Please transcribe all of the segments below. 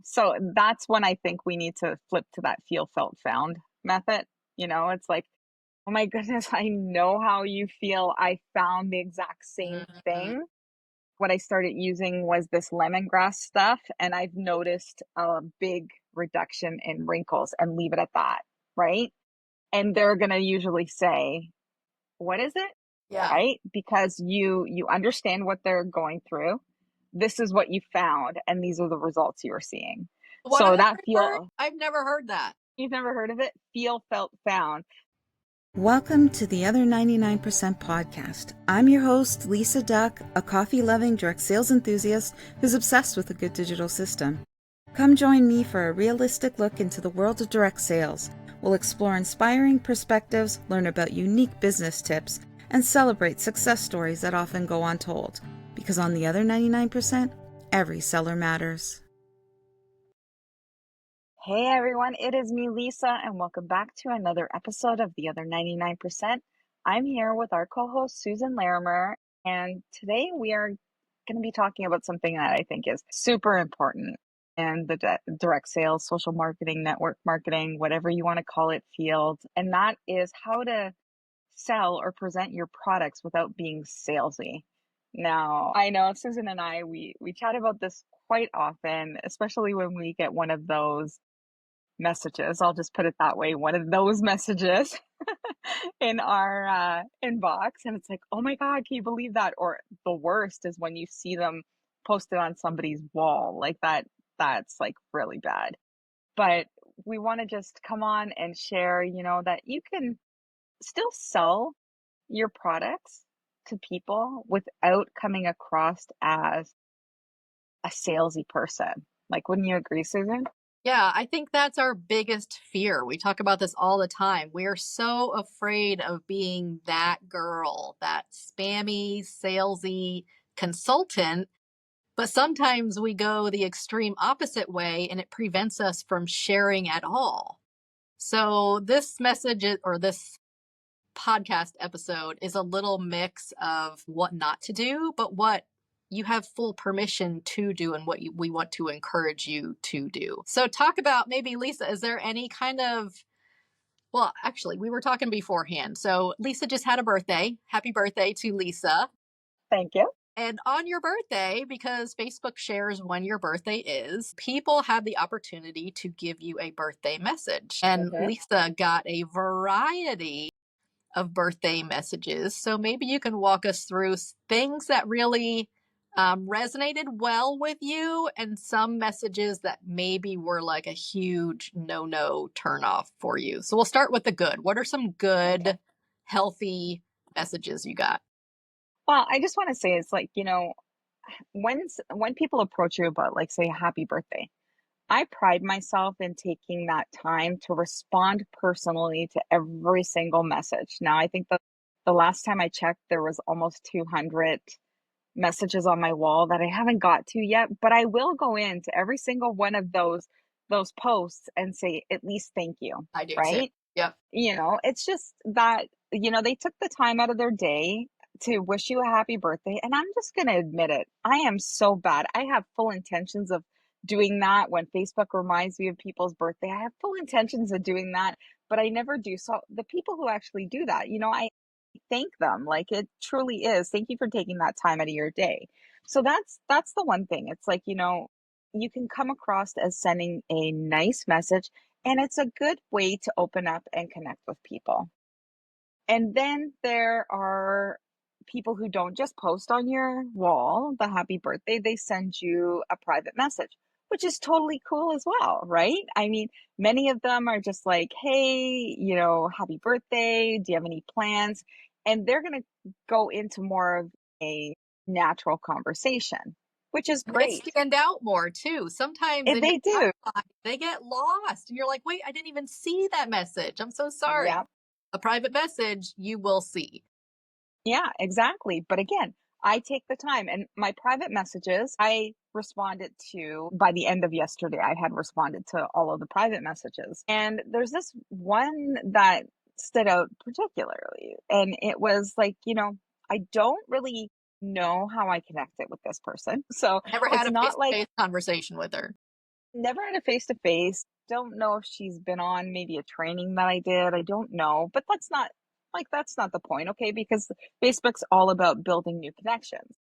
So that's when I think we need to flip to that feel, felt, found method. It's like, oh my goodness, I know how you feel. I found the exact same Mhm. thing. What I started using was this lemongrass stuff, and I've noticed a big reduction in wrinkles and leave it at that, right? And they're going to usually say, "What is it?" Yeah. Right? Because you understand what they're going through. This is what you found, and these are the results you are seeing. What So other that word? feel I've never heard that. you've never heard of it? Feel, felt, found. Welcome to the Other 99% podcast. I'm your host, Lisa Duck, a coffee-loving direct sales enthusiast who's obsessed with a good digital system. Come join me for a realistic look into the world of direct sales. We'll explore inspiring perspectives, learn about unique business tips, and celebrate success stories that often go untold. Because on the Other 99%, every seller matters. Hey everyone, it is me, Lisa, and welcome back to another episode of The Other 99%. I'm here with our co-host, Susan Larimer, and today we are going to be talking about something that I think is super important in the direct sales, social marketing, network marketing, whatever you want to call it, field, and that is how to sell or present your products without being salesy. Now, I know Susan and I, we chat about this quite often, especially when we get one of those messages. I'll just put it that way. One of those messages in our inbox. And it's like, oh my God, can you believe that? Or the worst is when you see them posted on somebody's wall like that. That's like really bad. But we want to just come on and share, that you can still sell your products to people without coming across as a salesy person. Like, wouldn't you agree, Susan? Yeah, I think that's our biggest fear. We talk about this all the time. We are so afraid of being that girl, that spammy, salesy consultant. But sometimes we go the extreme opposite way and it prevents us from sharing at all. So, this podcast episode is a little mix of what not to do, but what you have full permission to do and what we want to encourage you to do. So, talk about maybe, Lisa, is there any kind of, well, actually, we were talking beforehand. So, Lisa just had a birthday. Happy birthday to Lisa. Thank you. And on your birthday, because Facebook shares when your birthday is, people have the opportunity to give you a birthday message. And Mhm. Lisa got a variety of birthday messages. So maybe you can walk us through things that really resonated well with you and some messages that maybe were like a huge no turn off for you. So we'll start with the good. What are some Okay. good, healthy messages you got? Well, I just want to say it's like, when people approach you about like say a happy birthday, I pride myself in taking that time to respond personally to every single message. Now, I think the last time I checked, there was almost 200 messages on my wall that I haven't got to yet, but I will go into every single one of those posts and say at least thank you, I do too. right? Yep. It's just that, they took the time out of their day to wish you a happy birthday. And I'm just going to admit it. I am so bad. I have full intentions of doing that when Facebook reminds me of people's birthday. I have full intentions of doing that, but I never do. So the people who actually do that, I thank them. Like it truly is. Thank you for taking that time out of your day. So that's the one thing. It's like, you can come across as sending a nice message and it's a good way to open up and connect with people. And then there are people who don't just post on your wall the happy birthday, they send you a private message, which is totally cool as well, right? I mean, many of them are just like, hey, happy birthday. Do you have any plans? And they're going to go into more of a natural conversation, which is And they great. stand out more too. Sometimes And in your they do. timeline, they get lost and you're like, wait, I didn't even see that message. I'm so sorry. Yeah. A private message you will see. Yeah, exactly. But again, I take the time and my private messages, I responded to by the end of yesterday. I had responded to all of the private messages. And there's this one that stood out particularly. And it was like, I don't really know how I connected with this person. So Never had it's a not like face-to-face conversation with her. Never had a face to face. Don't know if she's been on maybe a training that I did. I don't know. But that's not the point, okay? Because Facebook's all about building new connections.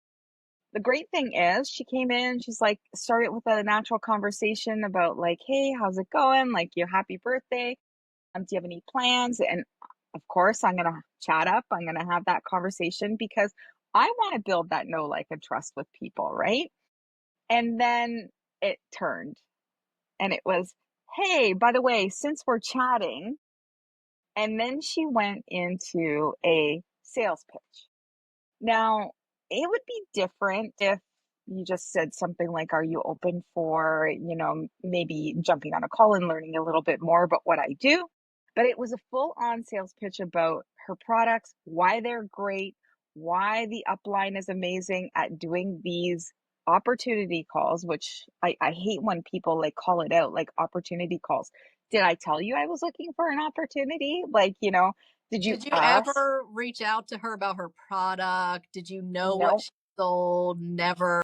The great thing is she came in, she's like, started with a natural conversation about like, hey, how's it going? Like, your happy birthday. Do you have any plans? And of course, I'm gonna chat up. I'm gonna have that conversation because I want to build that know, like, and trust with people, right? And then it turned and it was, hey, by the way, since we're chatting, and then she went into a sales pitch. Now, it would be different if you just said something like, are you open for, maybe jumping on a call and learning a little bit more about what I do? But it was a full on sales pitch about her products, why they're great, why the upline is amazing at doing these opportunity calls, which I hate when people like call it out like opportunity calls. Did I tell you I was looking for an opportunity? Like, did you Did you ask? ever reach out to her about her product? Did you know what No. she sold? Never.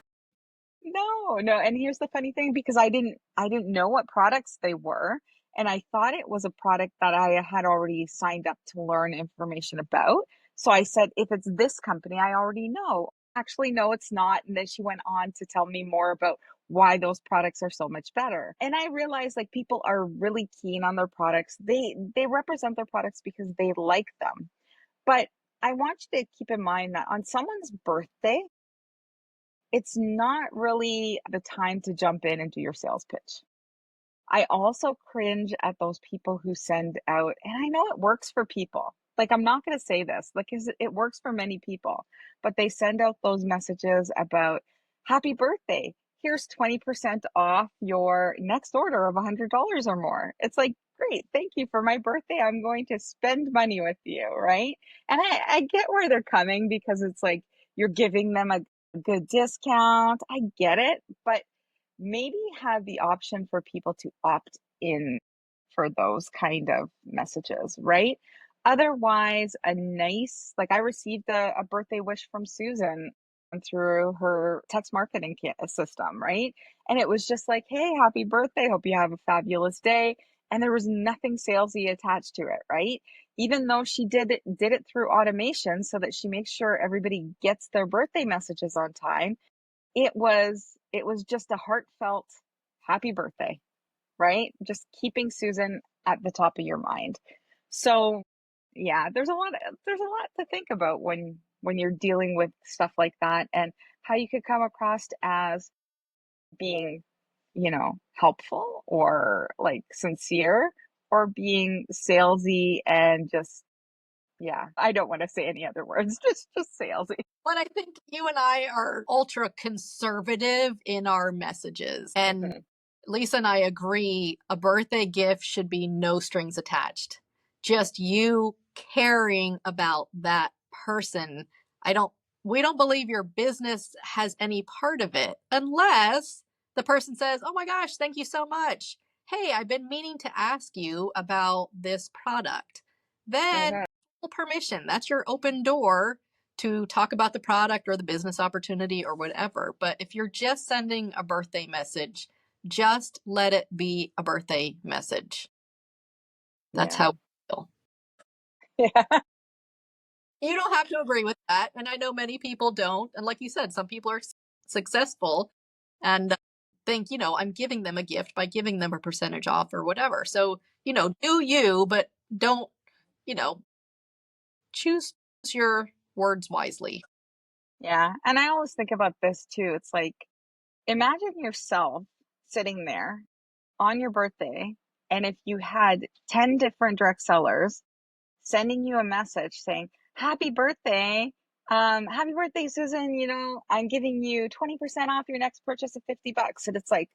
No, no, and here's the funny thing because I didn't know what products they were, and I thought it was a product that I had already signed up to learn information about. So I said, if it's this company, I already know. Actually, no, it's not. And then she went on to tell me more about why those products are so much better. And I realized like people are really keen on their products. They represent their products because they like them. But I want you to keep in mind that on someone's birthday, it's not really the time to jump in and do your sales pitch. I also cringe at those people who send out, and I know it works for people. Like, I'm not going to say this, like, it works for many people, but they send out those messages about happy birthday. Here's 20% off your next order of $100 or more. It's like, great, thank you for my birthday. I'm going to spend money with you, right? And I get where they're coming because it's like you're giving them a good discount. I get it, but maybe have the option for people to opt in for those kind of messages, right? Otherwise, like I received a birthday wish from Susan through her text marketing system, right? And it was just like, hey, happy birthday. Hope you have a fabulous day. And there was nothing salesy attached to it, right? Even though she did it through automation so that she makes sure everybody gets their birthday messages on time, it was just a heartfelt happy birthday, right? Just keeping Susan at the top of your mind. So, yeah, there's a lot to think about when you're dealing with stuff like that and how you could come across as being, helpful or like sincere or being salesy and just yeah, I don't want to say any other words, just salesy. But I think you and I are ultra conservative in our messages. And Mhm. Lisa and I agree a birthday gift should be no strings attached. Just you caring about that person. I don't we don't believe your business has any part of it unless the person says, "Oh my gosh, thank you so much. Hey, I've been meaning to ask you about this product." Then Mhm. full permission. That's your open door to talk about the product or the business opportunity or whatever. But if you're just sending a birthday message, just let it be a birthday message. That's Yeah. how we feel. Yeah. You don't have to agree with that. And I know many people don't. And like you said, some people are successful and think, I'm giving them a gift by giving them a percentage off or whatever. So, do you, but don't, you know, choose your words wisely. Yeah. And I always think about this too. It's like, imagine yourself sitting there on your birthday, and if you had 10 different direct sellers sending you a message saying, happy birthday. Happy birthday, Susan. I'm giving you 20% off your next purchase of $50. And it's like,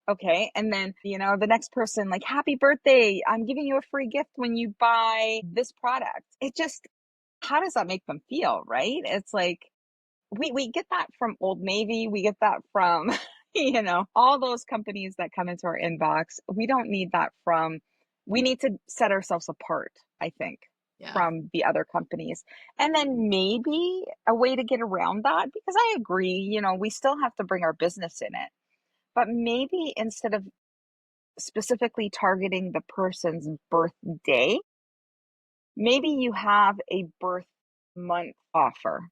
okay. And then, the next person, like, happy birthday. I'm giving you a free gift when you buy this product. It just, how does that make them feel? Right. It's like, we get that from Old Navy. We get that from, all those companies that come into our inbox. We don't need that we need to set ourselves apart, I think, Yeah. from the other companies. And then maybe a way to get around that, because I agree, we still have to bring our business in it. But maybe instead of specifically targeting the person's birthday, maybe you have a birth month offer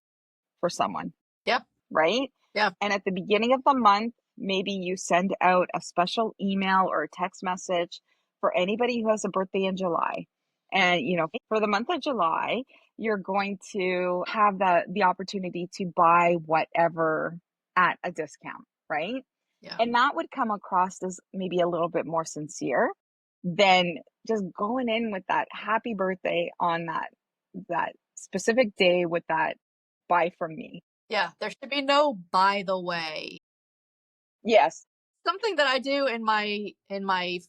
for someone, Yep. right? Yep. And at the beginning of the month, maybe you send out a special email or a text message for anybody who has a birthday in July. And, for the month of July, you're going to have the opportunity to buy whatever at a discount, right? Yeah. And that would come across as maybe a little bit more sincere than just going in with that happy birthday on that specific day with that buy from me. Yeah. There should be no by the way. Yes. Something that I do in my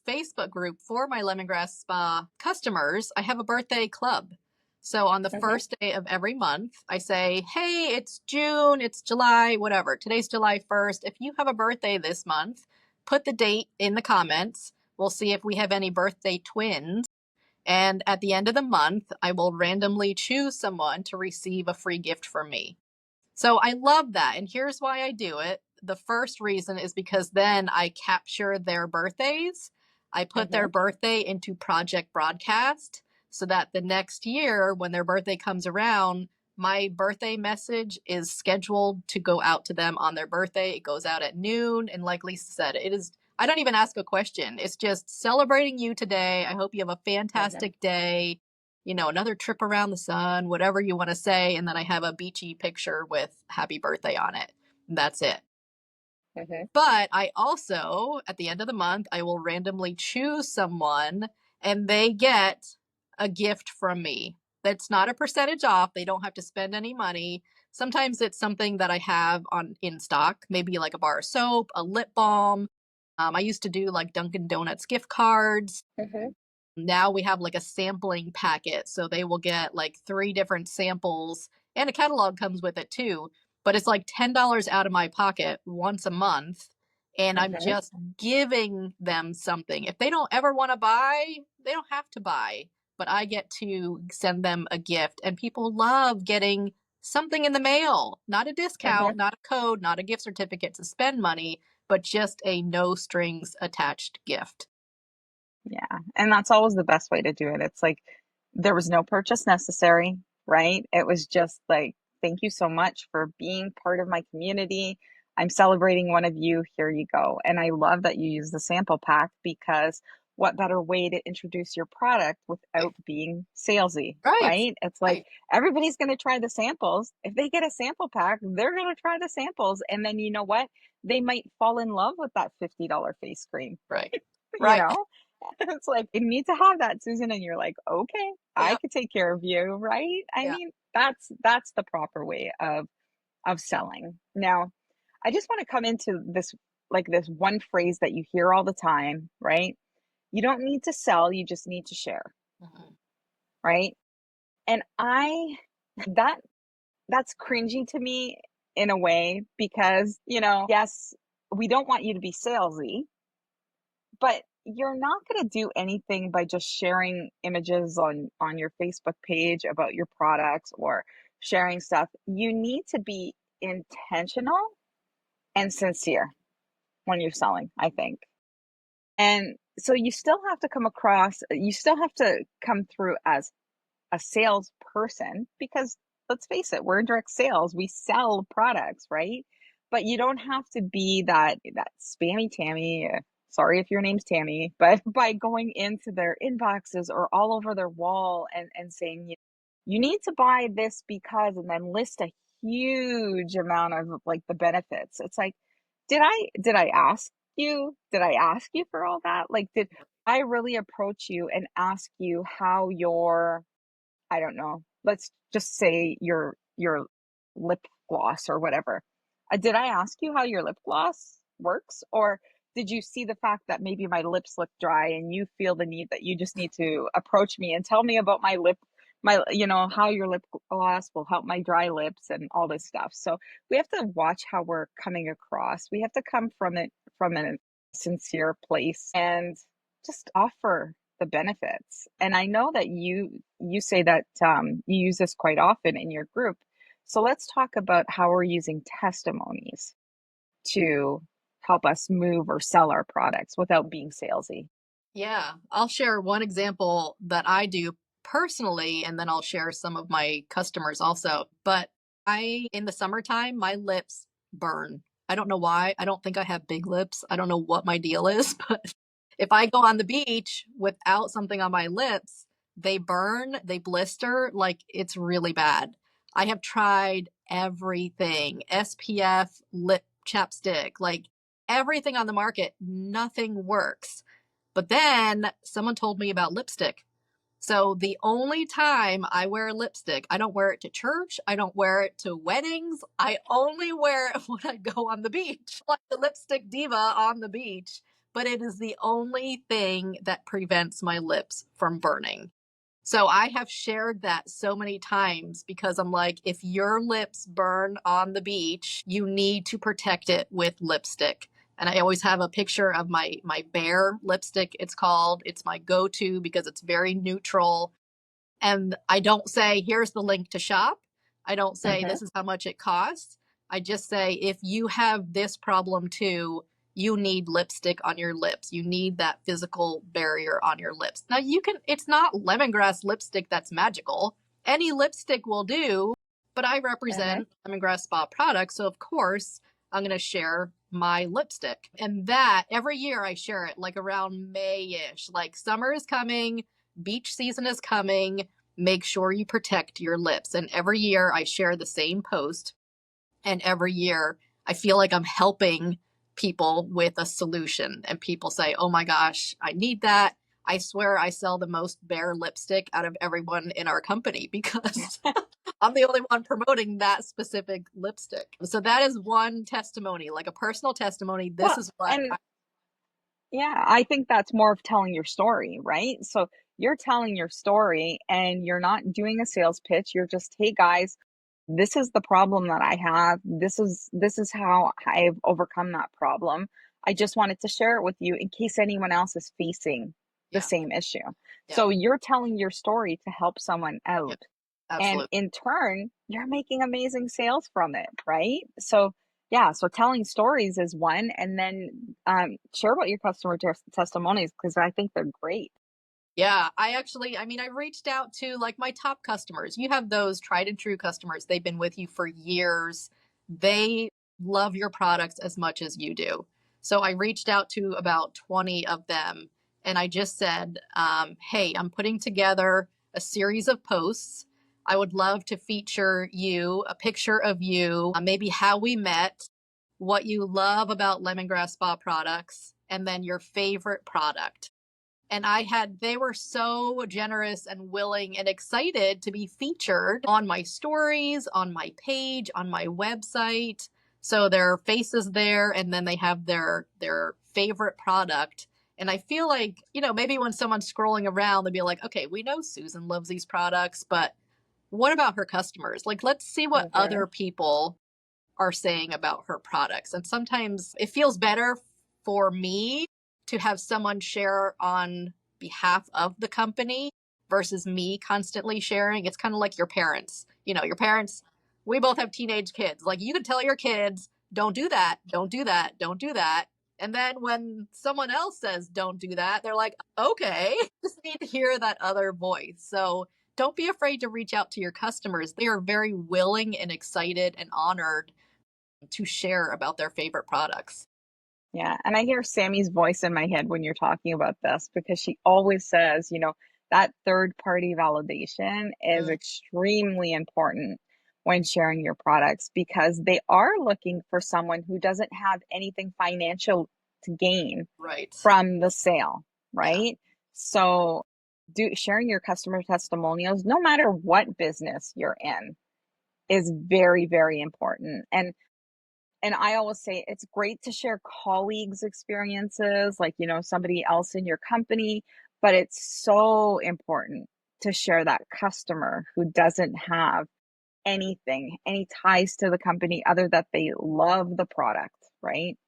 Facebook group for my lemongrass spa customers, I have a birthday club. So on the Mm-hmm. first day of every month, I say, "Hey, it's June, it's July, whatever. Today's July 1st. If you have a birthday this month, put the date in the comments. We'll see if we have any birthday twins. And at the end of the month, I will randomly choose someone to receive a free gift from me." So I love that. And here's why I do it. The first reason is because then I capture their birthdays. I put Mm-hmm. their birthday into Project Broadcast so that the next year, when their birthday comes around, my birthday message is scheduled to go out to them on their birthday. It goes out at noon. And like Lisa said, I don't even ask a question. It's just celebrating you today. I hope you have a Mm-hmm. fantastic day, another trip around the sun, whatever you want to say. And then I have a beachy picture with happy birthday on it. That's it. Mm-hmm. But I also, at the end of the month, I will randomly choose someone and they get a gift from me. That's not a percentage off. They don't have to spend any money. Sometimes it's something that I have on in stock, maybe like a bar of soap, a lip balm. I used to do like Dunkin' Donuts gift cards. Mm-hmm. Now we have like a sampling packet. So they will get like 3 different samples and a catalog comes with it too. But it's like $10 out of my pocket once a month. And I'm Mm-hmm. just giving them something. If they don't ever want to buy, they don't have to buy. But I get to send them a gift. And people love getting something in the mail, not a Mm-hmm. discount, not a code, not a gift certificate to spend money, but just a no strings attached gift. Yeah. And that's always the best way to do it. It's like there was no purchase necessary, right? It was just like, thank you so much for being part of my community. I'm celebrating one of you. Here you go. And I love that you use the sample pack because what better way to introduce your product Right. without being salesy, Right. right? It's like Right. everybody's going to try the samples. If they get a sample pack, they're going to try the samples. And then you know what? They might fall in love with that $50 face cream, Right. you Right. know? It's like, you need to have that, Susan. And you're like, okay, I Yeah. could take care of you, right? I Yeah. mean, that's the proper way of selling. Now, I just want to come into this like this one phrase that you hear all the time, right? You don't need to sell, you just need to share, Mhm. right? And I that that's cringy to me in a way because, yes, we don't want you to be salesy, but you're not going to do anything by just sharing images on your Facebook page about your products or sharing stuff. You need to be intentional and sincere when you're selling, I think. And so you still have to come through as a salesperson because let's face it, we're in direct sales. We sell products, right? But you don't have to be that spammy Tammy. Sorry if your name's Tammy, but by going into their inboxes or all over their wall and saying you need to buy this because and then list a huge amount of like the benefits. It's like, did I ask you? Did I ask you for all that? Like, did I really approach you and ask you how your I don't know. Let's just say your lip gloss or whatever. Did I ask you how your lip gloss works, or did you see the fact that maybe my lips look dry and you feel the need that you just need to approach me and tell me about how your lip gloss will help my dry lips and all this stuff. So we have to watch how we're coming across. We have to come from a sincere place and just offer the benefits. And I know that you say that you use this quite often in your group. So let's talk about how we're using testimonies to help us move or sell our products without being salesy. Yeah, I'll share one example that I do personally, and then I'll share some of my customers also. But in the summertime, my lips burn. I don't know why. I don't think I have big lips. I don't know what my deal is, but if I go on the beach without something on my lips, they burn, they blister, like it's really bad. I have tried everything, SPF, lip chapstick, like everything on the market, nothing works. But then someone told me about lipstick. So the only time I wear lipstick, I don't wear it to church. I don't wear it to weddings. I only wear it when I go on the beach, like the lipstick diva on the beach. But it is the only thing that prevents my lips from burning. So I have shared that so many times because I'm like, if your lips burn on the beach, you need to protect it with lipstick. And I always have a picture of my Bare lipstick, it's called. It's my go-to because it's very neutral. And I don't say, here's the link to shop. I don't say, Mm-hmm. this is how much it costs. I just say, if you have this problem too, you need lipstick on your lips. You need that physical barrier on your lips. Now, it's not lemongrass lipstick that's magical. Any lipstick will do, but I Mm-hmm. represent lemongrass spa products. So, of course, I'm going to share my lipstick. And that every year I share it like around May ish. Like summer is coming, beach season is coming. Make sure you protect your lips. And every year I share the same post. And every year I feel like I'm helping people with a solution. And people say, oh my gosh, I need that. I swear I sell the most Bare lipstick out of everyone in our company because I'm the only one promoting that specific lipstick. So that is one testimony, like a personal testimony. This Well, is what and yeah, I think that's more of telling your story, right? So you're telling your story and you're not doing a sales pitch. You're just, hey guys, this is the problem that I have. This is how I've overcome that problem. I just wanted to share it with you in case anyone else is facing the yeah, same issue. yeah, So you're telling your story to help someone yeah, out. And absolutely. in turn, you're making amazing sales from it, right? So yeah, so telling stories is one, and then share about your customer testimonies because I think they're great. Yeah, I mean, I reached out to like my top customers. You have those tried and true customers. They've been with you for years. They love your products as much as you do. So I reached out to about 20 of them and I just said, hey, I'm putting together a series of posts. I would love to feature you, a picture of you, maybe how we met, what you love about lemongrass spa products, and then your favorite product. And they were so generous and willing and excited to be featured on my stories, on my page, on my website. So their face is there and then they have their favorite product. And I feel like, maybe when someone's scrolling around, they'll be like, okay, we know Susan loves these products, but what about her customers? Like, let's see what Hmm. other people are saying about her products. And sometimes it feels better for me to have someone share on behalf of the company versus me constantly sharing. It's kind of like your parents. Your parents, we both have teenage kids. Like you can tell your kids, don't do that, don't do that, don't do that. And then when someone else says don't do that, they're like, okay, just need to hear that other voice. So don't be afraid to reach out to your customers. They are very willing and excited and honored to share about their favorite products. Yeah, and I hear Sammy's voice in my head when you're talking about this because she always says, that third party validation is Mm, extremely important when sharing your products because they are looking for someone who doesn't have anything financial to gain right. from the sale, Yeah. right? So, sharing your customer testimonials, no matter what business you're in, is very, very important. And I always say it's great to share colleagues' experiences, like, somebody else in your company, but it's so important to share that customer who doesn't have anything, any ties to the company other that they love the product, right?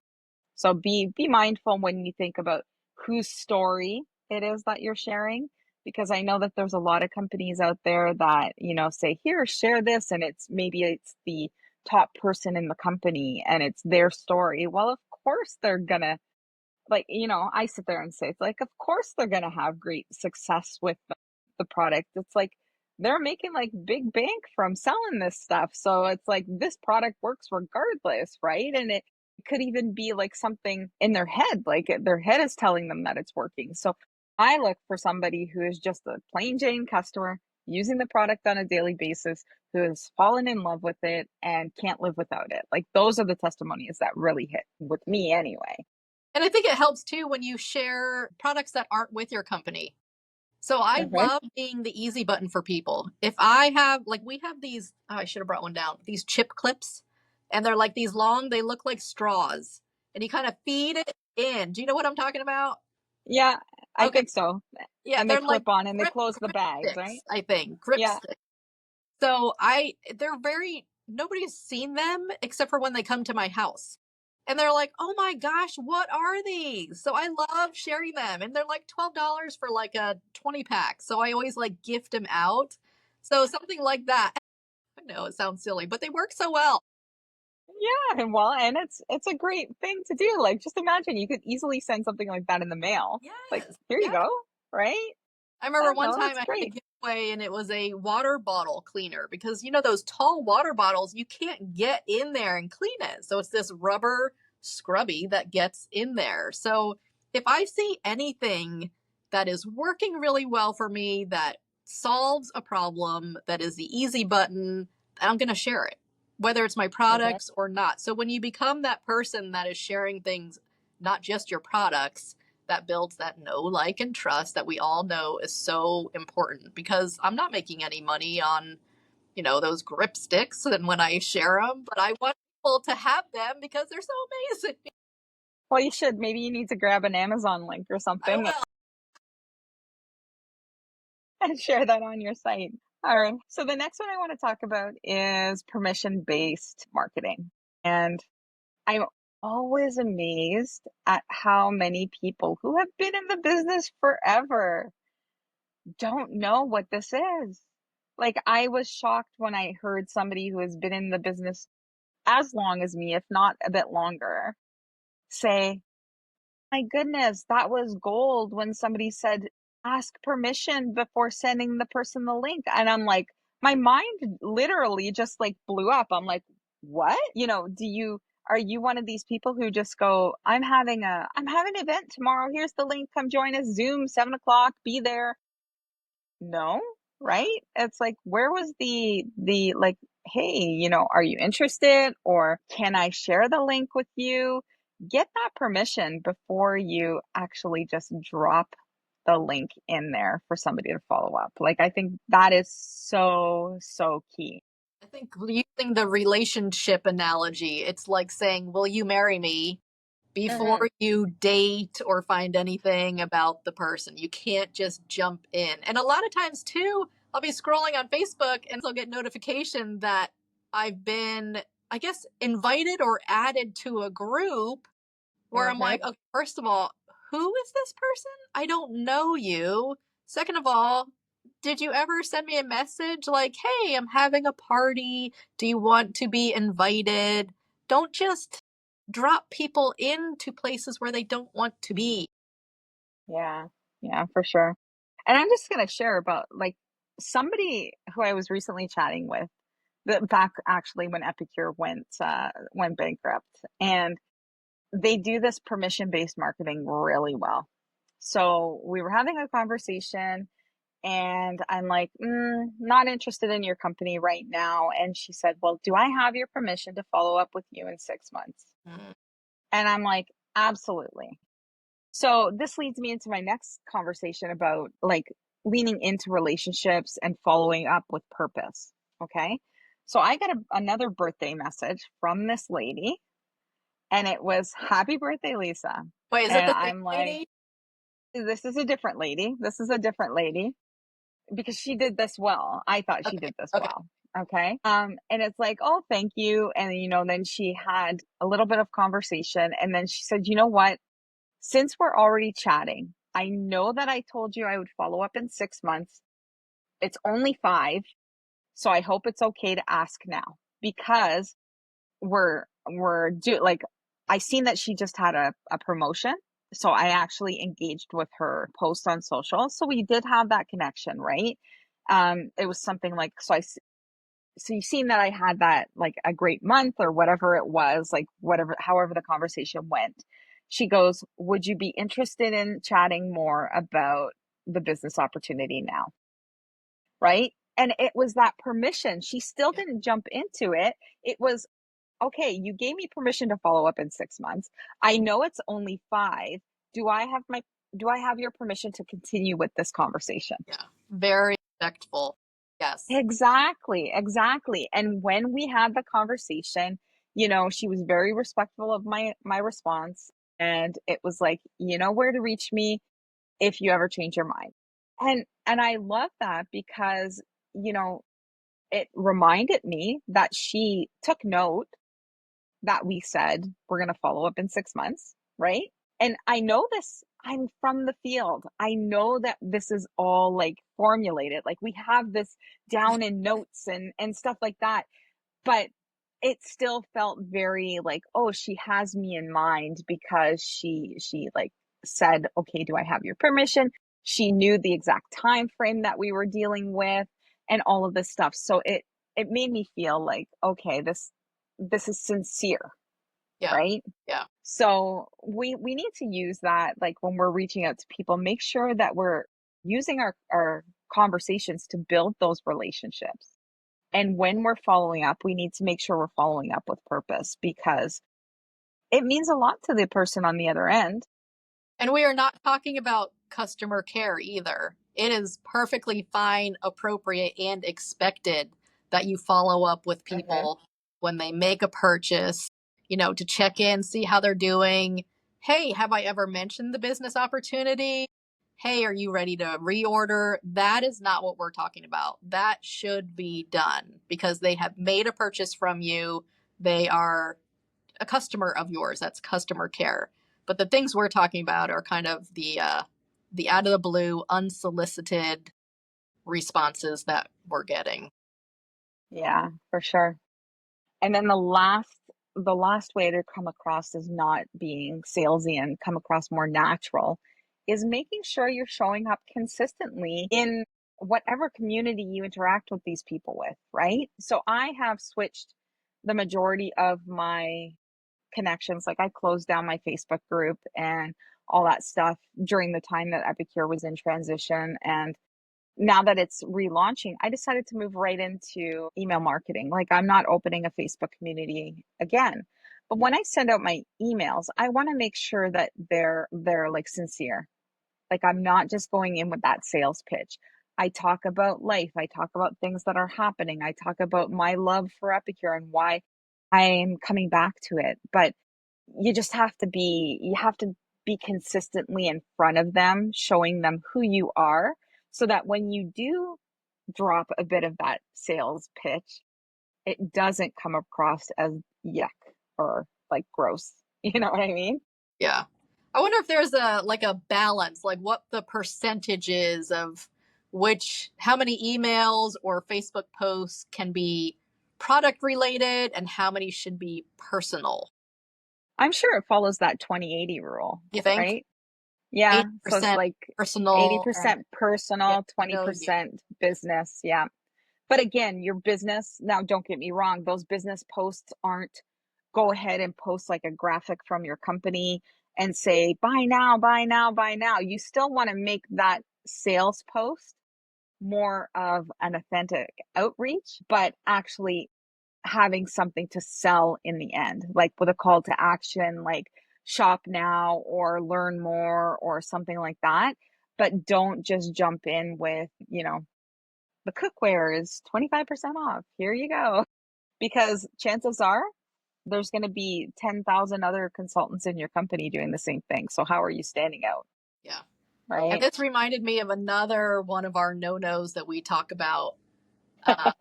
So be mindful when you think about whose story it is that you're sharing, because I know that there's a lot of companies out there that, say, here, share this, and it's maybe it's the top person in the company and it's their story. Well, of course they're gonna, like, I sit there and say, it's like, of course they're gonna have great success with the product. It's like they're making like big bank from selling this stuff. So it's like this product works regardless, right? And it could even be like something in their head, like their head is telling them that it's working. So I look for somebody who is just a plain Jane customer using the product on a daily basis, who has fallen in love with it and can't live without it. Like those are the testimonies that really hit with me anyway. And I think it helps too when you share products that aren't with your company. So I Okay. love being the easy button for people. If I have, like, we have these, oh, I should have brought one down, these chip clips, and they're like these long, they look like straws, and you kind of feed it in. Do you know what I'm talking about? Yeah, I Okay. think so. Yeah, And they they're like clip on and they close the grip bags, sticks, right? I think. Grip Yeah. sticks. So they're very, nobody's seen them except for when they come to my house. And they're like, oh my gosh, what are these? So I love sharing them. And they're like $12 for like a 20 pack. So I always like gift them out. So something like that. I know it sounds silly, but they work so well. Yeah, and well, and it's a great thing to do. Like, just imagine you could easily send something like that in the mail. Like, Yes. here you Yeah. go, right? I I remember don't one know, time that's I had a great. giveaway and it was a water bottle cleaner because you know those tall water bottles, you can't get in there and clean it. So it's this rubber scrubby that gets in there. So if I see anything that is working really well for me, that solves a problem, that is the easy button, I'm going to share it, whether it's my Mhm. products or not. So when you become that person that is sharing things, not just your products, that builds that know, like, and trust that we all know is so important because I'm not making any money on, those grip sticks and when I share them, but I want people to have them because they're so amazing. Well, you should. Maybe you need to grab an Amazon link or I something will. and share that on your site. All right. So the next one I want to talk about is permission-based marketing. And I'm always amazed at how many people who have been in the business forever don't know what this is. Like, I was shocked when I heard somebody who has been in the business as long as me, if not a bit longer, say, my goodness, that was gold when somebody said, ask permission before sending the person the link. And I'm like, my mind literally just like blew up. I'm like, what? Are you one of these people who just go, I'm having an event tomorrow. Here's the link. Come join us. Zoom, 7 o'clock, be there. No, right? It's like, where was the like, hey, are you interested, or can I share the link with you? Get that permission before you actually just drop the link in there for somebody to follow up. Like, I think that is so, so key. I think using the relationship analogy, it's like saying, will you marry me? Before Mhm. you date or find anything about the person. You can't just jump in. And a lot of times, too, I'll be scrolling on Facebook and I'll get notification that I've been, I guess, invited or added to a group where I'm Mhm. like, okay, first of all, who is this person? I don't know you. Second of all, did you ever send me a message like, hey, I'm having a party. Do you want to be invited? Don't just drop people into places where they don't want to be. Yeah. Yeah, for sure. And I'm just gonna share about like somebody who I was recently chatting with, the back actually when Epicure went bankrupt, and they do this permission-based marketing really well. So we were having a conversation, and I'm like, not interested in your company right now. And she said, well, do I have your permission to follow up with you in 6 months? Mm. And I'm like, absolutely. So this leads me into my next conversation about like leaning into relationships and following up with purpose. Okay. So I got another birthday message from this lady, and it was happy birthday, Lisa. Wait, is it And the same I'm like, lady? this is a different lady. This is a different lady because she did this well. I thought she Okay. did this Okay. well. Okay. And it's like, oh, thank you. And then she had a little bit of conversation, and then she said, you know what? Since we're already chatting, I know that I told you I would follow up in 6 months. It's only five, so I hope it's okay to ask now because we're do like I seen that she just had a promotion. So I actually engaged with her post on social. So we did have that connection, right? It was something like, so you seen that I had that like a great month or whatever it was, like whatever, however the conversation went. She goes, would you be interested in chatting more about the business opportunity now? Right. And it was that permission. She still Yeah. didn't jump into it. It was, okay, you gave me permission to follow up in 6 months. I know it's only 5. Do I have my, do I have your permission to continue with this conversation? Yeah. Very respectful. Yes. Exactly, exactly. And when we had the conversation, she was very respectful of my response, and it was like, you know where to reach me if you ever change your mind. And I love that because, you know, it reminded me that she took note that we said we're going to follow up in 6 months, right? And I know this, I'm from the field. I know that this is all like formulated. Like we have this down in notes and stuff like that. But it still felt very like, oh, she has me in mind because she like said, okay, do I have your permission? She knew the exact time frame that we were dealing with and all of this stuff. So it made me feel like, okay, this is sincere, Yeah. right? Yeah. So we need to use that, like when we're reaching out to people, make sure that we're using our conversations to build those relationships. And when we're following up, we need to make sure we're following up with purpose because it means a lot to the person on the other end. And we are not talking about customer care either. It is perfectly fine, appropriate, and expected that you follow up with Mm-hmm. people when they make a purchase, to check in, see how they're doing. Hey, have I ever mentioned the business opportunity? Hey, are you ready to reorder? That is not what we're talking about. That should be done because they have made a purchase from you. They are a customer of yours. That's customer care. But the things we're talking about are kind of the out of the blue, unsolicited responses that we're getting. Yeah, for sure. And then the last way to come across as not being salesy and come across more natural is making sure you're showing up consistently in whatever community you interact with these people with, right? So I have switched the majority of my connections. Like I closed down my Facebook group and all that stuff during the time that Epicure was in transition. And now that it's relaunching, I decided to move right into email marketing. Like I'm not opening a Facebook community again. But when I send out my emails, I want to make sure that they're like sincere. Like I'm not just going in with that sales pitch. I talk about life. I talk about things that are happening. I talk about my love for Epicure and why I'm coming back to it. But you have to be consistently in front of them, showing them who you are, so that when you do drop a bit of that sales pitch, it doesn't come across as yuck or like gross. You know what I mean? Yeah. I wonder if there's a balance, like what the percentage is of how many emails or Facebook posts can be product related and how many should be personal. I'm sure it follows that 20/80 rule, You think right? Yeah. So it's 80% like personal and 80% get personal, to know you? 20% business. Yeah. But again, your business, now don't get me wrong, those business posts aren't go ahead and post like a graphic from your company and say, buy now, buy now, buy now. You still want to make that sales post more of an authentic outreach, but actually having something to sell in the end, like with a call to action, like shop now or learn more or something like that. But don't just jump in with, the cookware is 25% off. Here you go. Because chances are there's going to be 10,000 other consultants in your company doing the same thing. So how are you standing out? Yeah. And Right. this reminded me of another one of our no-nos that we talk about. Uh,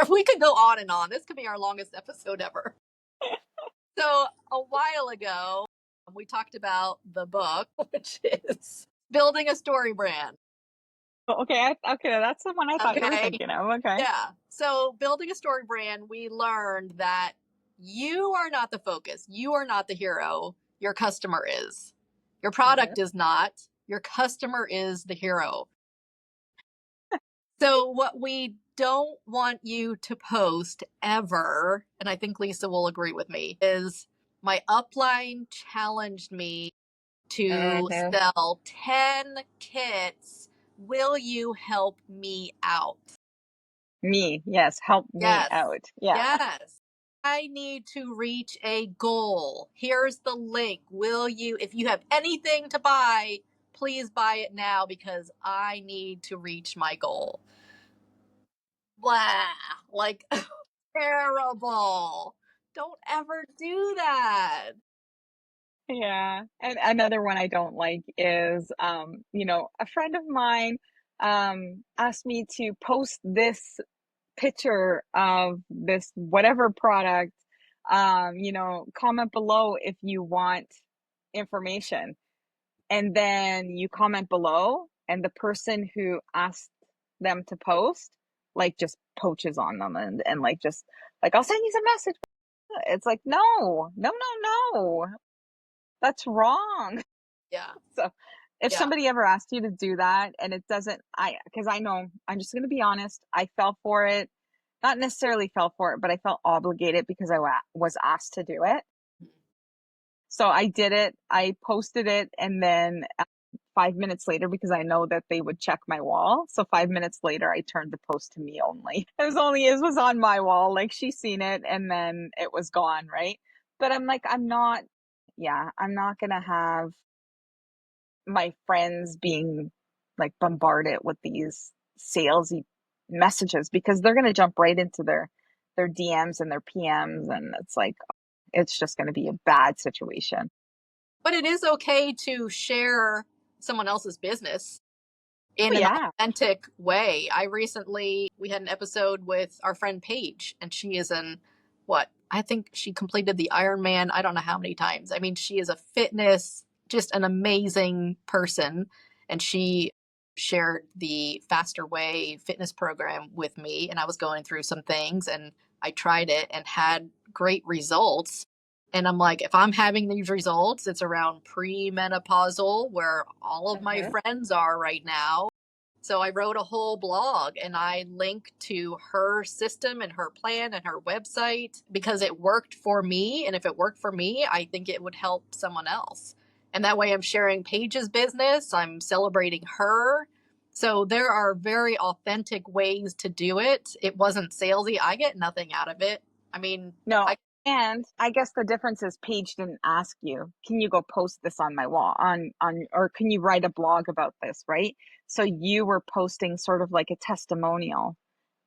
we could go on and on. This could be our longest episode ever. So a while ago, we talked about the book, which is Building a Story Brand. Okay. Okay. That's the one I thought you were Okay. thinking of. Okay. Yeah. So building a story brand, we learned that You are not the focus. You are not the hero. Your customer is. Your product is not. Your customer is the hero. So, what we don't want you to post ever, and I think Lisa will agree with me, is my upline challenged me to Mm-hmm. sell 10 kits. Will you help me out? Me, yes, help me Yes. out. Yeah. Yes. I need to reach a goal. Here's the link. Will you, if you have anything to buy, please buy it now because I need to reach my goal. Blah. Like, terrible. Don't ever do that. Yeah. And another one I don't like is, a friend of mine asked me to post this picture of this whatever product, comment below if you want information. And then you comment below, and the person who asked them to post, like, just poaches on them and like, just like, I'll send you some message. It's like, no, no, no, no, that's wrong. Yeah. So if Yeah. somebody ever asked you to do that and it doesn't, because I know, I'm just going to be honest, I fell for it. Not necessarily fell for it, but I felt obligated because I was asked to do it. So I did it. I posted it, and then 5 minutes later, because I know that they would check my wall. So 5 minutes later, I turned the post to me only. It was on my wall. Like, she seen it and then it was gone, right? But I'm like, I'm not gonna have my friends being like bombarded with these salesy messages, because they're gonna jump right into their DMs and their PMs, and it's like, it's just gonna be a bad situation. But it is okay to share someone else's business Oh in an yeah. authentic way. We had an episode with our friend Paige, and she is an, what? I think she completed the Ironman, I don't know how many times. I mean, she is a fitness, just an amazing person. And she shared the Faster Way fitness program with me, and I was going through some things, and I tried it and had great results. And I'm like, if I'm having these results, it's around premenopausal, where all of my Mhm. friends are right now. So I wrote a whole blog and I linked to her system and her plan and her website because it worked for me. And if it worked for me, I think it would help someone else. And that way I'm sharing Paige's business, I'm celebrating her. So there are very authentic ways to do it. It wasn't salesy. I get nothing out of it. I mean, No, I, and I guess the difference is Paige didn't ask you, can you go post this on my wall, or can you write a blog about this, right? So you were posting sort of like a testimonial,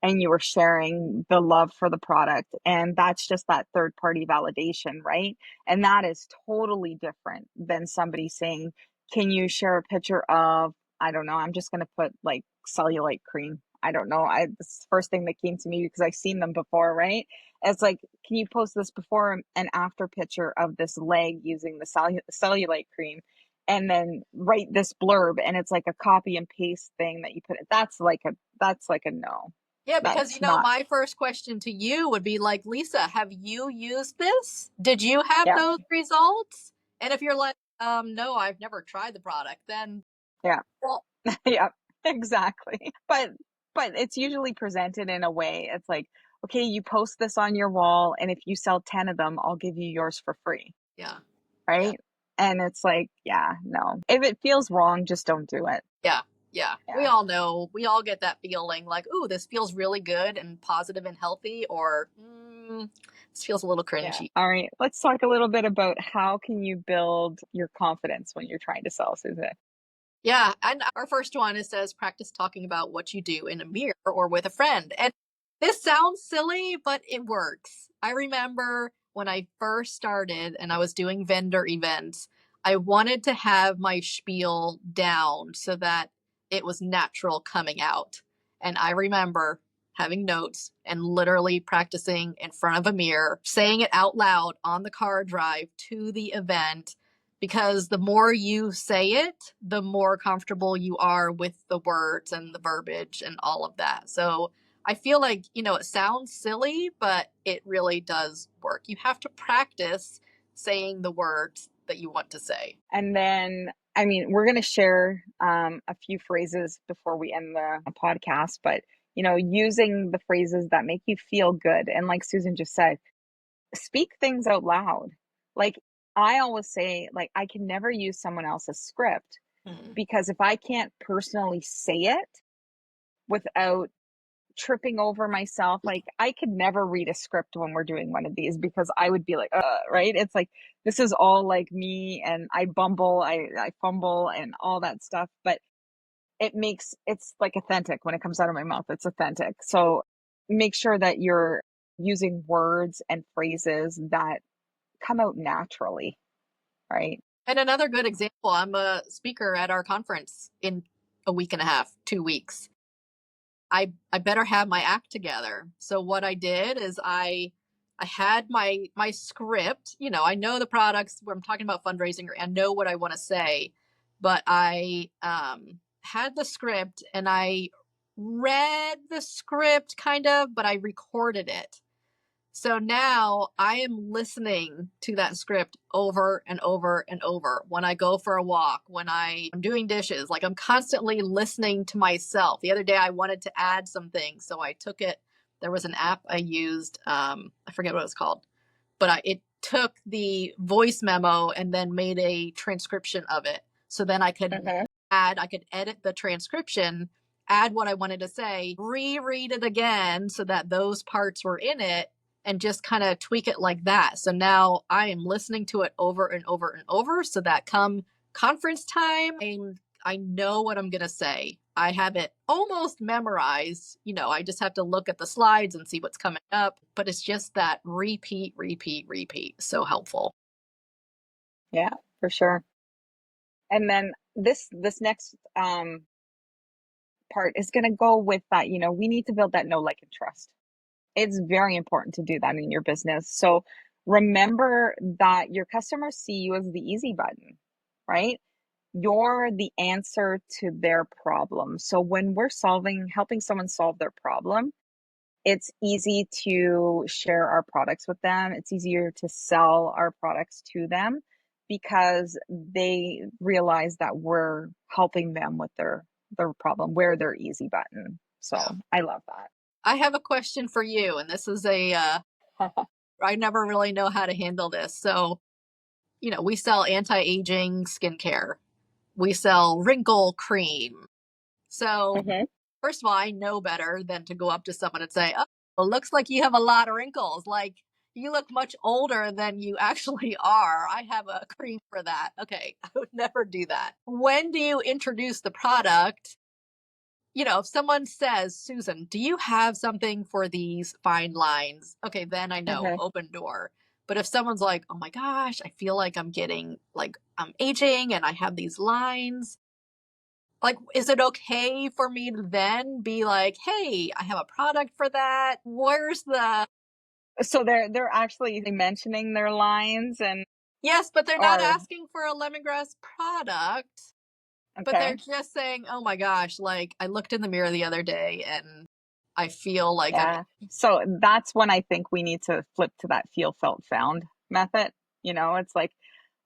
and you were sharing the love for the product, and that's just that third party validation, right? And that is totally different than somebody saying, can you share a picture of, I don't know, I'm just going to put like cellulite cream, I don't know, this is the first thing that came to me because I've seen them before, right? It's like, can you post this before and after picture of this leg using the cellulite cream, and then write this blurb, and it's like a copy and paste thing that you put it. That's like a no. yeah, because That's not. my first question to you would be like, Lisa, have you used this? Did you have Yeah. those results? And if you're like, no, I've never tried the product, then, Yeah. well, Yeah. Exactly. But it's usually presented in a way. It's like, okay, you post this on your wall, and if you sell 10 of them, I'll give you yours for free, yeah, yeah, right? And it's like, yeah, no. If it feels wrong, just don't do it. yeah, yeah. We Yeah. all know, we all get that feeling like, ooh, this feels really good and positive and healthy, or this feels a little Yeah. cringy. All right. Let's talk a little bit about how can you build your confidence when you're trying to sell, Susan. Yeah, and our first one, it says practice talking about what you do in a mirror or with a friend. And this sounds silly, but it works. I remember when I first started and I was doing vendor events, I wanted to have my spiel down so that it was natural coming out. And I remember having notes and literally practicing in front of a mirror, saying it out loud on the car drive to the event, because the more you say it, the more comfortable you are with the words and the verbiage and all of that. So I feel like, it sounds silly, but it really does work. You have to practice saying the words that you want to say. And then, I mean, we're going to share a few phrases before we end the podcast, but, using the phrases that make you feel good. And like Susan just said, speak things out loud. Like I always say, like, I can never use someone else's script because if I can't personally say it without tripping over myself, like I could never read a script when we're doing one of these because I would be like, right? It's like this is all like me and I bumble, I fumble and all that stuff, but it's like authentic when it comes out of my mouth. It's authentic. So make sure that you're using words and phrases that come out naturally, right? And another good example, I'm a speaker at our conference in a week and a half, 2 weeks. I better have my act together. So what I did is I had my script. I know the products where I'm talking about fundraising, or I know what I want to say, but I had the script and I read the script kind of, but I recorded it. So now I am listening to that script over and over and over when I go for a walk, when I'm doing dishes, like I'm constantly listening to myself. The other day I wanted to add some things, so I took it. There was an app I used. I forget what it was called, but it took the voice memo and then made a transcription of it. So then I could I could edit the transcription, add what I wanted to say, reread it again so that those parts were in it, and just kind of tweak it like that. So now I am listening to it over and over and over so that come conference time, I know what I'm going to say. I have it almost memorized. I just have to look at the slides and see what's coming up. But it's just that repeat, repeat, repeat. So helpful. Yeah, for sure. And then this next part is going to go with that. We need to build that know, like, and trust. It's very important to do that in your business. So remember that your customers see you as the easy button, right? You're the answer to their problem. So when we're helping someone solve their problem, it's easy to share our products with them. It's easier to sell our products to them because they realize that we're helping them with their problem. We're their easy button. So Yeah. I love that. I have a question for you, and this is I never really know how to handle this. So, we sell anti-aging skincare. We sell wrinkle cream. So, first of all, I know better than to go up to someone and say, "Oh, it looks like you have a lot of wrinkles. Like, you look much older than you actually are. I have a cream for that." Okay, I would never do that. When do you introduce the product? If someone says, "Susan, do you have something for these fine lines?" Okay, then I know, open door. But if someone's like, "Oh my gosh, I feel like I'm getting, like, I'm aging and I have these lines," like, is it okay for me to then be like, "Hey, I have a product for that"? Where's the So they're actually mentioning their lines and Yes, but they're not or asking for a lemongrass product, but they're okay. just saying, "Oh my gosh, like, I looked in the mirror the other day and I feel like I'm." Yeah. So that's when I think we need to flip to that feel, felt, found method. It's like,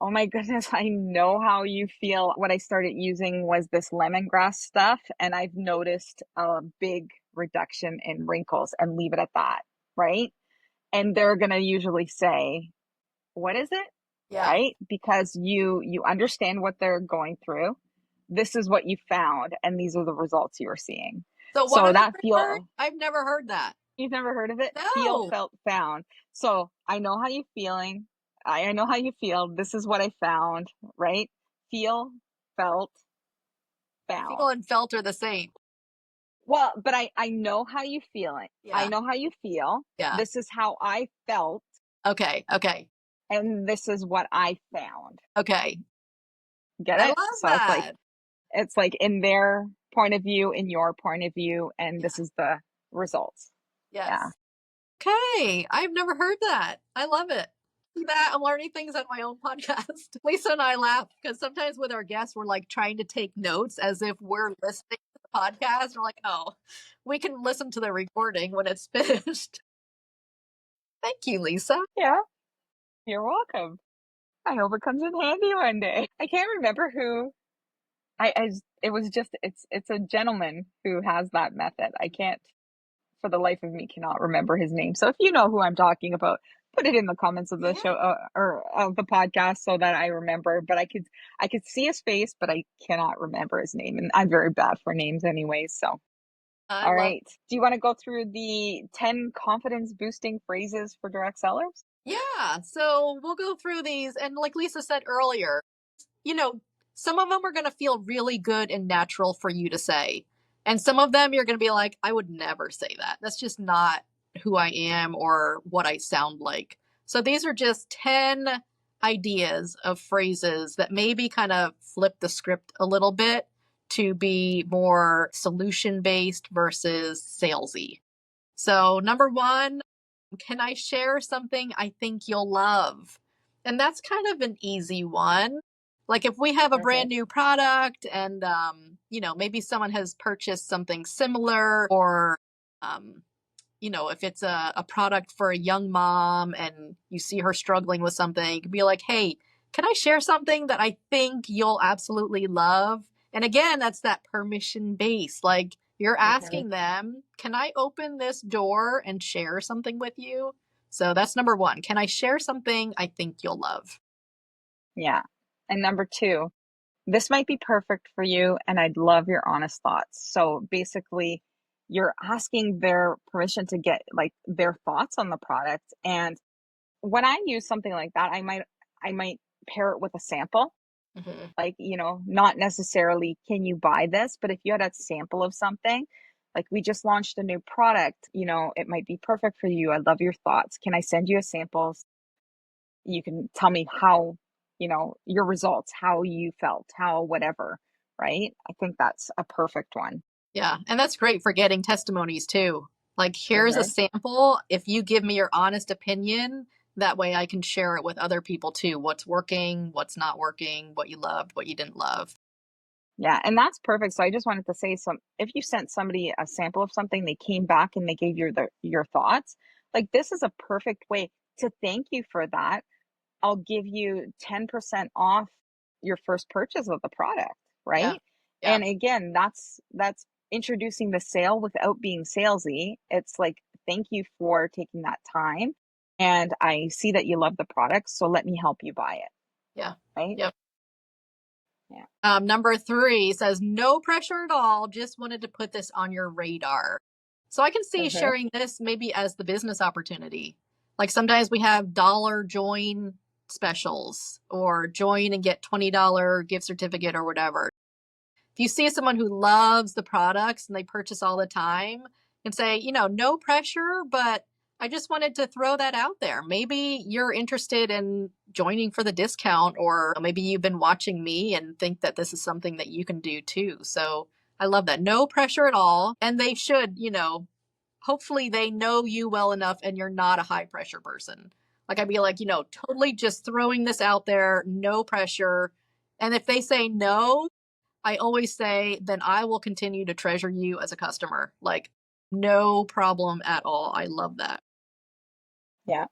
oh my goodness, I know how you feel. What I started using was this lemongrass stuff, and I've noticed a big reduction in wrinkles, and leave it at that, right? And they're going to usually say, what is it? Yeah. Right? Because you understand what they're going through. This is what you found, and these are the results you are seeing. So what So are the that 3 words? feel I've never heard that. You've never heard of it? Feel, No. felt, found. So I know how you're feeling. I know how you feel. This is what I found, right? Feel, felt, Feel found. and felt are the same. Well, but I know how you feeling. I Yeah. know how you feel. Yeah. This is how I felt, Okay. Okay. and this is what I found. Okay. Get I it? love So that. it's like in their point of view, in your point of view, and Yeah. this is the results. Yeah. Yes. Okay. I've never heard that. I love it. See that? I'm learning things on my own podcast. Lisa and I laugh because sometimes with our guests, we're like trying to take notes as if we're listening to the podcast. We're like, oh, we can listen to the recording when it's finished. Thank you, Lisa. Yeah, you're welcome. I hope it comes in handy one day. I can't remember who. It was just it's a gentleman who has that method. I can't for the life of me cannot remember his name. So if you know who I'm talking about, put it in the comments of the show or of the podcast so that I remember. But I could see his face, but I cannot remember his name, and I'm very bad for names anyways. So I all love. right, do you want to go through the 10 confidence boosting phrases for direct sellers? Yeah. So we'll go through these. And like Lisa said earlier, some of them are going to feel really good and natural for you to say. And some of them you're going to be like, I would never say that. That's just not who I am or what I sound like. So these are just 10 ideas of phrases that maybe kind of flip the script a little bit to be more solution based versus salesy. So, number one, can I share something I think you'll love? And that's kind of an easy one. Like if we have a Okay. brand new product and, maybe someone has purchased something similar or, um, if it's a product for a young mom and you see her struggling with something, you can be like, hey, can I share something that I think you'll absolutely love? And again, that's that permission base. Like you're Okay. asking them, can I open this door and share something with you? So that's number one. Can I share something I think you'll love? Yeah. And number two, this might be perfect for you, and I'd love your honest thoughts. So basically, you're asking their permission to get like their thoughts on the product. And when I use something like that, I might pair it with a sample. Mm-hmm. Like, not necessarily can you buy this, but if you had a sample of something, like we just launched a new product, it might be perfect for you. I love your thoughts. Can I send you a sample? You can tell me how, your results, how you felt, how whatever, right? I think that's a perfect one. Yeah. And that's great for getting testimonies too. Like, here's a Hmm. sample. If you give me your honest opinion, that way I can share it with other people too. What's working, what's not working, what you loved, what you didn't love. Yeah, and that's perfect. So I just wanted to say if you sent somebody a sample of something, they came back and they gave you your thoughts, like this is a perfect way to thank you for that. I'll give you 10% off your first purchase of the product, Yeah. right? Yeah. And again, that's introducing the sale without being salesy. It's like, thank you for taking that time. And I see that you love the product, so let me help you buy it, Yeah. right? Yep. Yeah. Number 3 says, no pressure at all. Just wanted to put this on your radar. So I can see Uh-huh. sharing this maybe as the business opportunity. Like sometimes we have dollar join specials or join and get $20 gift certificate or whatever. If you see someone who loves the products and they purchase all the time, and say, no pressure, but I just wanted to throw that out there. Maybe you're interested in joining for the discount, or maybe you've been watching me and think that this is something that you can do too. So I love that. No pressure at all. And they should, hopefully they know you well enough and you're not a high pressure person. Like I'd be like, totally just throwing this out there, no pressure. And if they say no, I always say, then I will continue to treasure you as a customer. Like, no problem at all. I love that. Yeah.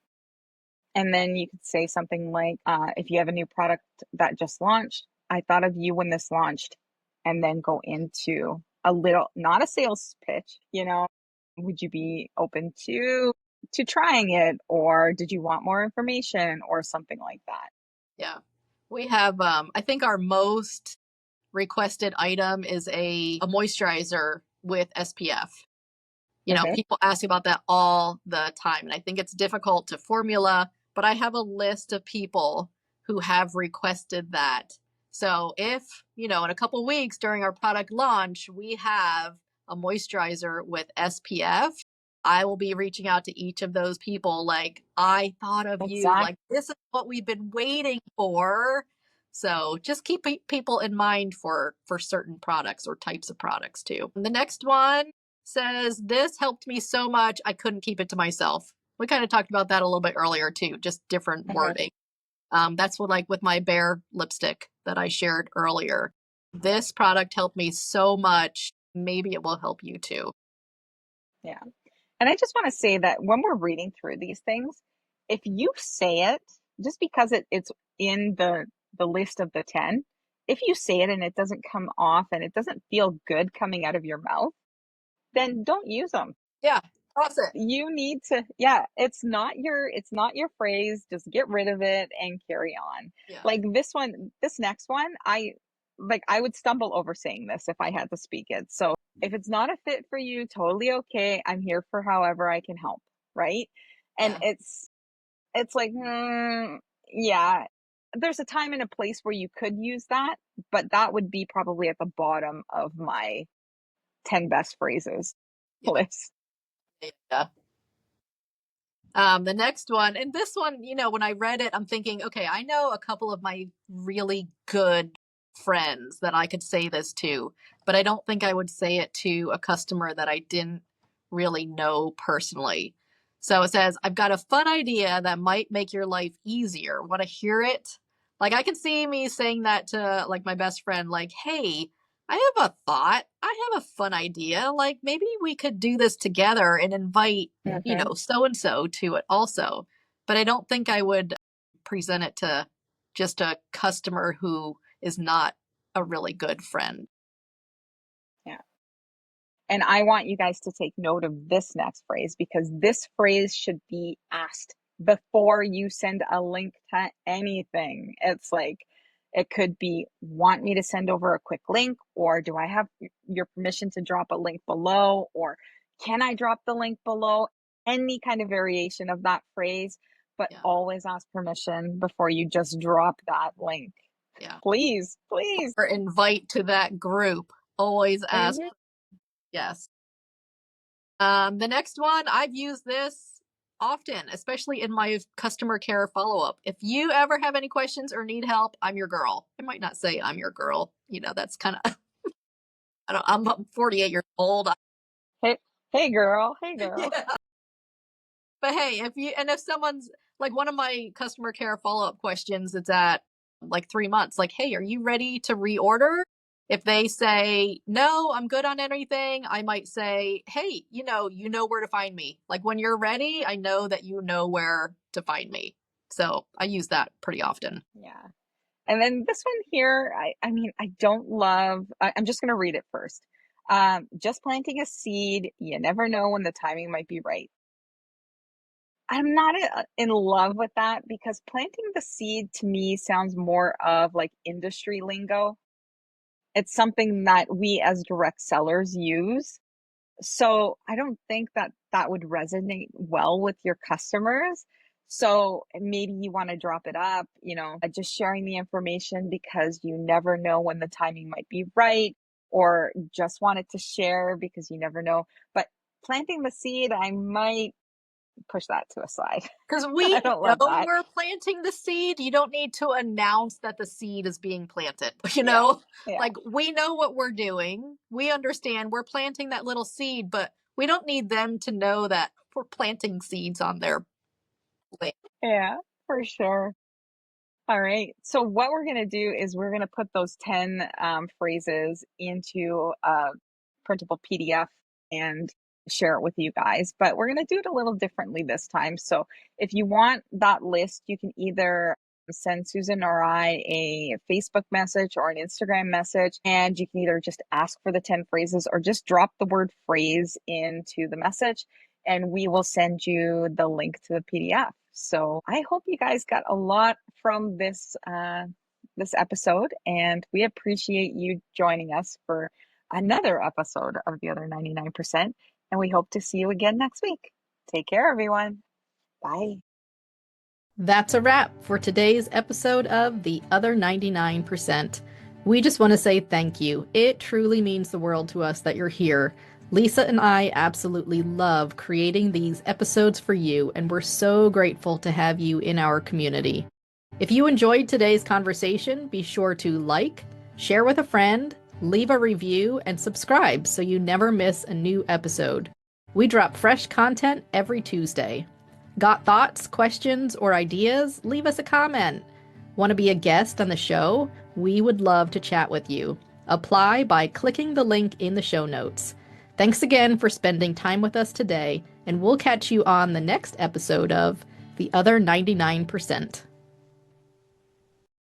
And then you could say something like, if you have a new product that just launched, I thought of you when this launched, and then go into a little, not a sales pitch, would you be open to trying it, or did you want more information or something like that? Yeah. We have, I think our most requested item is a moisturizer with SPF. Uh-huh. People ask about that all the time. And I think it's difficult to formula, but I have a list of people who have requested that. So if, in a couple weeks during our product launch, we have a moisturizer with SPF, I will be reaching out to each of those people like, I thought of you, Exactly. like, this is what we've been waiting for. So just keep people in mind for certain products or types of products too. And the next one says, this helped me so much, I couldn't keep it to myself. We kind of talked about that a little bit earlier too, just different Uh-huh. wording. That's what, like with my Bear lipstick that I shared earlier. This product helped me so much. maybe it will help you too. Yeah. And I just want to say that when we're reading through these things, if you say it, just because it's in the list of the 10, if you say it and it doesn't come off and it doesn't feel good coming out of your mouth, then don't use them. Yeah, toss it. You need to, yeah, it's not your phrase. Just get rid of it and carry on. Yeah. Like this next one, I would stumble over saying this if I had to speak it. So if it's not a fit for you, totally okay. I'm here for however I can help, right? And Yeah. it's like, yeah, there's a time and a place where you could use that, but that would be probably at the bottom of my 10 best phrases Yeah. list. Yeah. The next one, and this one, when I read it, I'm thinking, okay, I know a couple of my really good friends that I could say this to, but I don't think I would say it to a customer that I didn't really know personally. So it says, I've got a fun idea that might make your life easier. Want to hear it? Like, I can see me saying that to like my best friend, like, hey, I have a thought. I have a fun idea. Like, maybe we could do this together and invite, so and so to it also. But I don't think I would present it to just a customer who is not a really good friend. Yeah. And I want you guys to take note of this next phrase, because this phrase should be asked before you send a link to anything. It's like, it could be, want me to send over a quick link, or do I have your permission to drop a link below, or can I drop the link below? Any kind of variation of that phrase, but Yeah. always ask permission before you just drop that link. Yeah. Please, please. Or invite to that group. Always ask. Mhm. Yes. The next one, I've used this often, especially in my customer care follow-up. If you ever have any questions or need help, I'm your girl. I might not say I'm your girl. That's kind of, I'm 48 years old. Hey, hey girl, hey girl. Yeah. But hey, if someone's like, one of my customer care follow-up questions, it's at like 3 months, like, hey, are you ready to reorder? If they say, no, I'm good on anything, I might say, hey, you know where to find me. Like, when you're ready, I know that you know where to find me. So I use that pretty often. Yeah. And then this one here, I mean, I don't love, I'm just going to read it first. Just planting a seed, you never know when the timing might be right. I'm not in love with that, because planting the seed to me sounds more of like industry lingo. It's something that we as direct sellers use. So I don't think that that would resonate well with your customers. So maybe you want to drop it up, just sharing the information because you never know when the timing might be right, or just wanted to share because you never know. But planting the seed, I might push that to a side. Because we I don't know love that. we're planting the seed. You don't need to announce that the seed is being planted. Yeah. Yeah. Like, we know what we're doing. We understand we're planting that little seed, but we don't need them to know that we're planting seeds on their land. Yeah, for sure. All right. So what we're going to do is we're going to put those 10 phrases into a printable PDF and share it with you guys. But we're going to do it a little differently this time. So if you want that list, you can either send Susan or I a Facebook message or an Instagram message, and you can either just ask for the 10 phrases or just drop the word phrase into the message, and we will send you the link to the PDF. So I hope you guys got a lot from this episode, and we appreciate you joining us for another episode of The Other 99%, and we hope to see you again next week. Take care, everyone. Bye. That's a wrap for today's episode of The Other 99%. We just want to say thank you. It truly means the world to us that you're here. Lisa and I absolutely love creating these episodes for you, and we're so grateful to have you in our community. If you enjoyed today's conversation, be sure to like, share with a friend, leave a review, and subscribe so you never miss a new episode. We drop fresh content every Tuesday. Got thoughts, questions, or ideas? Leave us a comment. Want to be a guest on the show? We would love to chat with you. Apply by clicking the link in the show notes. Thanks again for spending time with us today, and we'll catch you on the next episode of The Other 99%.